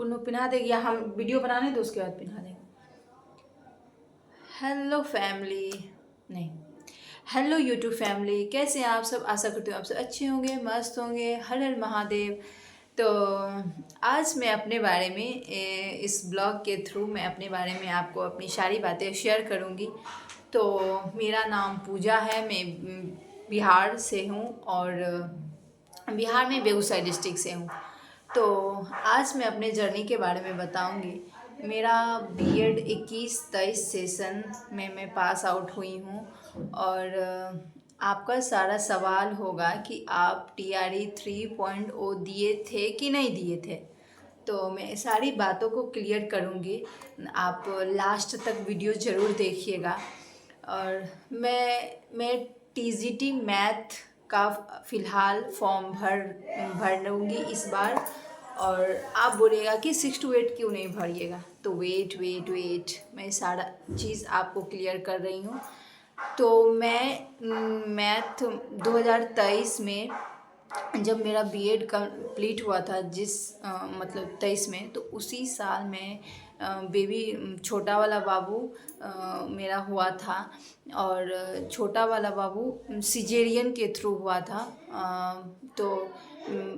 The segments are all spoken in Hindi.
पुन्नू पिन्हा देगी या हम वीडियो बनाने तो उसके बाद पिन्हा देंगे। हेलो फैमिली, नहीं, हेलो यूट्यूब फैमिली, कैसे हैं आप सब? आशा करती हूँ आप सब अच्छे होंगे, मस्त होंगे। हर हर महादेव। तो आज मैं अपने बारे में इस ब्लॉग के थ्रू मैं अपने बारे में आपको अपनी सारी बातें शेयर करूँगी। तो मेरा नाम पूजा है, मैं बिहार से हूँ और बिहार में बेगूसराय डिस्ट्रिक्ट से हूँ। तो आज मैं अपने जर्नी के बारे में बताऊंगी। मेरा बीएड 21-23 सेशन में मैं पास आउट हुई हूँ और आपका सारा सवाल होगा कि आप TRE 3.0 दिए थे कि नहीं दिए थे। तो मैं सारी बातों को क्लियर करूँगी, आप लास्ट तक वीडियो ज़रूर देखिएगा। और मैं TGT मैथ का फ़िलहाल फॉर्म भर लूँगी इस बार। और आप बोलिएगा कि 6 to 8 क्यों नहीं भरिएगा, तो वेट मैं सारा चीज़ आपको क्लियर कर रही हूँ। तो मैं मैथ 2023 में जब मेरा बीएड कंप्लीट हुआ था, मतलब 23 में, तो उसी साल में बेबी छोटा वाला बाबू मेरा हुआ था। और छोटा वाला बाबू सिजेरियन के थ्रू हुआ था। तो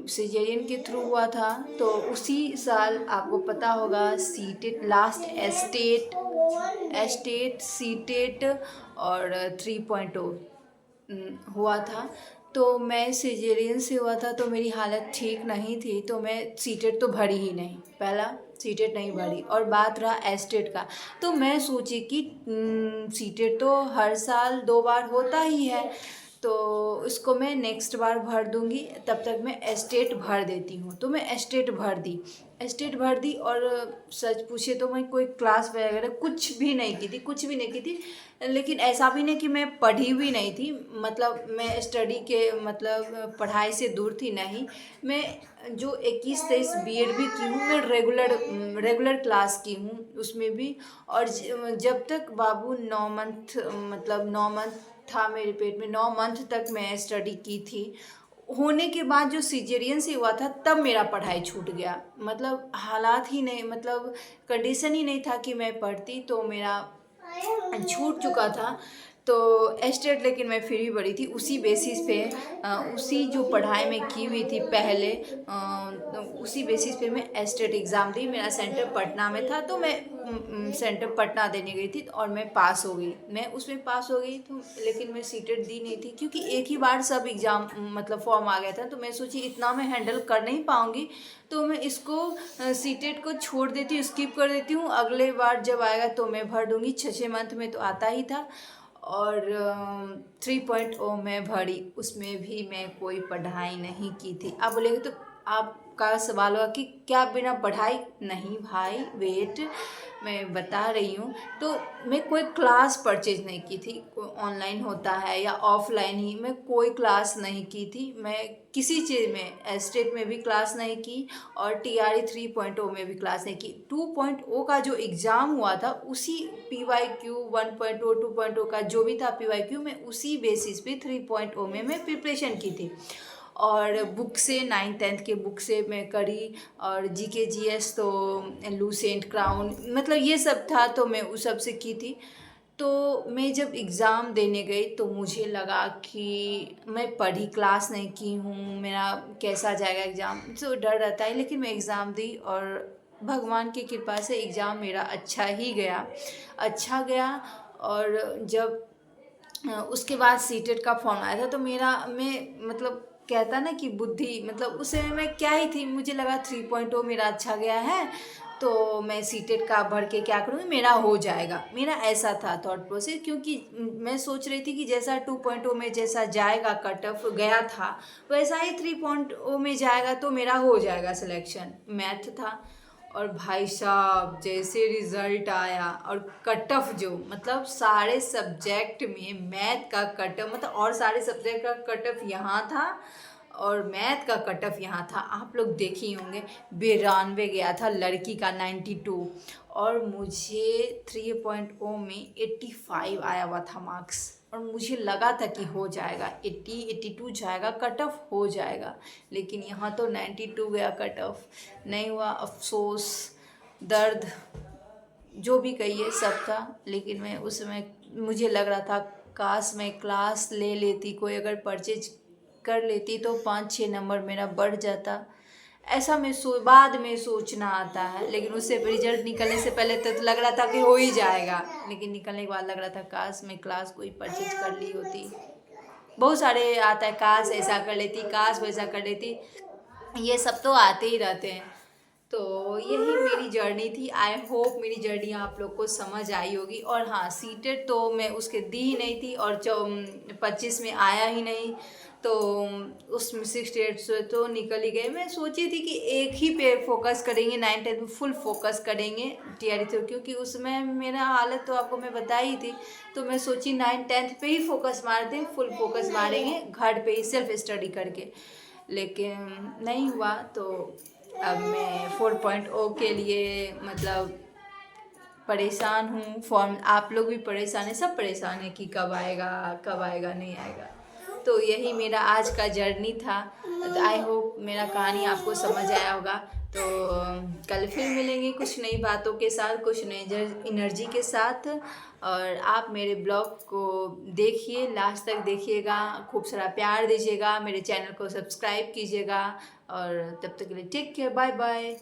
सिजेरियन के थ्रू हुआ था। तो उसी साल आपको पता होगा सीटेट लास्ट एस्टेट सीटेट और 3.0 हुआ था। तो मैं सिजेरियन से हुआ था, तो मेरी हालत ठीक नहीं थी, तो मैं सीटेट तो भरी ही नहीं, पहला सीटेट नहीं भरी। और बात रहा एस्टेट का, तो मैं सोची कि सीटेट तो हर साल 2 बार होता ही है, तो इसको मैं नेक्स्ट बार भर दूंगी, तब तक मैं एस्टेट भर देती हूँ। तो मैं एस्टेट भर दी। और सच पूछे तो मैं कोई क्लास वगैरह कुछ भी नहीं की थी। लेकिन ऐसा भी नहीं कि मैं पढ़ी भी नहीं थी, मतलब मैं स्टडी के मतलब पढ़ाई से दूर थी, नहीं। मैं जो 21-23 बीएड भी की हूँ, मैं रेगुलर क्लास की हूँ उसमें भी। और जब तक बाबू 9 मंथ मतलब 9 मंथ था मेरे पेट में, 9 मंथ तक मैं स्टडी की थी। होने के बाद जो सिजेरियन से हुआ था, तब मेरा पढ़ाई छूट गया, मतलब हालात ही नहीं, मतलब कंडीशन ही नहीं था कि मैं पढ़ती, तो मेरा छूट चुका था। तो एस्टेट लेकिन मैं फिर भी भरी थी उसी बेसिस पे, उसी जो पढ़ाई में की हुई थी पहले, उसी बेसिस पे मैं एस्टेट एग्ज़ाम दी। मेरा सेंटर पटना में था, तो मैं सेंटर पटना देने गई थी और मैं पास हो गई। मैं उसमें पास हो गई, तो लेकिन मैं सीटेट दी नहीं थी, क्योंकि एक ही बार सब एग्ज़ाम मतलब फॉर्म आ गया था। तो मैं सोची इतना मैं हैंडल कर नहीं पाऊँगी, तो मैं इसको सीटेट को छोड़ देती हूँ, स्किप कर देती हूँ। अगले बार जब आएगा तो मैं भर दूँगी। 6 मंथ में तो आता ही था। और 3.0 में भरी, उसमें भी मैं कोई पढ़ाई नहीं की थी। आप बोलेंगे तो आपका सवाल होगा कि क्या बिना पढ़ाई? नहीं भाई, वेट, मैं बता रही हूँ। तो मैं कोई क्लास परचेज नहीं की थी, ऑनलाइन होता है या ऑफलाइन ही, मैं कोई क्लास नहीं की थी। मैं किसी चीज़ में एस्टेट में भी क्लास नहीं की और TRE 3.0 में भी क्लास नहीं की। 2.0 का जो एग्ज़ाम हुआ था, उसी PYQ 1.0 2.0 का जो भी था PYQ, मैं उसी बेसिस पे 3.0 में मैं प्रिपरेशन की थी। और बुक से 9th-10th के बुक से मैं करी। और GK GS तो लूसेंट क्राउन मतलब ये सब था, तो मैं उस सब से की थी। तो मैं जब एग्ज़ाम देने गई, तो मुझे लगा कि मैं पढ़ी क्लास नहीं की हूँ, मेरा कैसा जाएगा एग्ज़ाम, तो डर रहता है। लेकिन मैं एग्ज़ाम दी और भगवान की कृपा से एग्ज़ाम मेरा अच्छा गया। और जब उसके बाद सीटेट का फॉर्म आया था, तो मैं मतलब कहता ना कि बुद्धि, मतलब उस समय मैं क्या ही थी, मुझे लगा 3.0 मेरा अच्छा गया है, तो मैं सीटेट का भर के क्या करूँगी, मेरा हो जाएगा, मेरा ऐसा था थॉट प्रोसेस। क्योंकि मैं सोच रही थी कि जैसा 2.0 में जैसा जाएगा, कट ऑफ गया था, वैसा ही 3.0 में जाएगा, तो मेरा हो जाएगा सिलेक्शन। मैथ था। और भाई साहब जैसे रिज़ल्ट आया और कट ऑफ, जो मतलब सारे सब्जेक्ट में मैथ का कट ऑफ, मतलब और सारे सब्जेक्ट का कट ऑफ यहाँ था और मैथ का कट ऑफ यहाँ था, आप लोग देखे ही होंगे। 92 गया था, लड़की का 92। और मुझे 3.0 में 85 आया हुआ था मार्क्स। और मुझे लगा था कि हो जाएगा, 80-82 जाएगा, कट ऑफ हो जाएगा, लेकिन यहाँ तो 92 गया कट ऑफ। नहीं हुआ, अफसोस, दर्द, जो भी कहिए सब था। लेकिन मैं उस समय मुझे लग रहा था काश मैं क्लास ले लेती, कोई अगर परचेज कर लेती तो 5-6 नंबर मेरा बढ़ जाता। ऐसा मैं बाद में सोचना आता है, लेकिन उससे रिजल्ट निकलने से पहले तो लग रहा था कि हो ही जाएगा, लेकिन निकलने के बाद लग रहा था काश मैं क्लास कोई परचेज कर ली होती। बहुत सारे आता है, काश ऐसा कर लेती, काश वैसा कर लेती, ये सब तो आते ही रहते हैं। तो यही मेरी जर्नी थी। आई होप मेरी जर्नी आप लोग को समझ आई होगी। और हाँ, सीटेट तो मैं उसके दी ही नहीं थी, और 25 में आया ही नहीं, तो उसमें 68 से तो निकल ही गए। मैं सोची थी कि एक ही पे फोकस करेंगे, 9-10 में फुल फोकस करेंगे टीआरई थ्रू, क्योंकि उसमें मेरा हालत तो आपको मैं बताई थी। तो मैं सोची 9-10 पे ही फोकस मारते हैं, फुल फोकस मारेंगे घर पे ही सेल्फ स्टडी करके, लेकिन नहीं हुआ। तो अब मैं 4.0 के लिए मतलब परेशान हूँ। फॉर्म आप लोग भी परेशान हैं, सब परेशान हैं कि कब आएगा, कब आएगा, नहीं आएगा। तो यही मेरा आज का जर्नी था। तो आई होप मेरा कहानी आपको समझ आया होगा। तो कल फिर मिलेंगे कुछ नई बातों के साथ, कुछ नई एनर्जी के साथ। और आप मेरे ब्लॉग को देखिए, लास्ट तक देखिएगा, खूब सारा प्यार दीजिएगा, मेरे चैनल को सब्सक्राइब कीजिएगा। और तब तक के लिए टेक केयर, बाय बाय।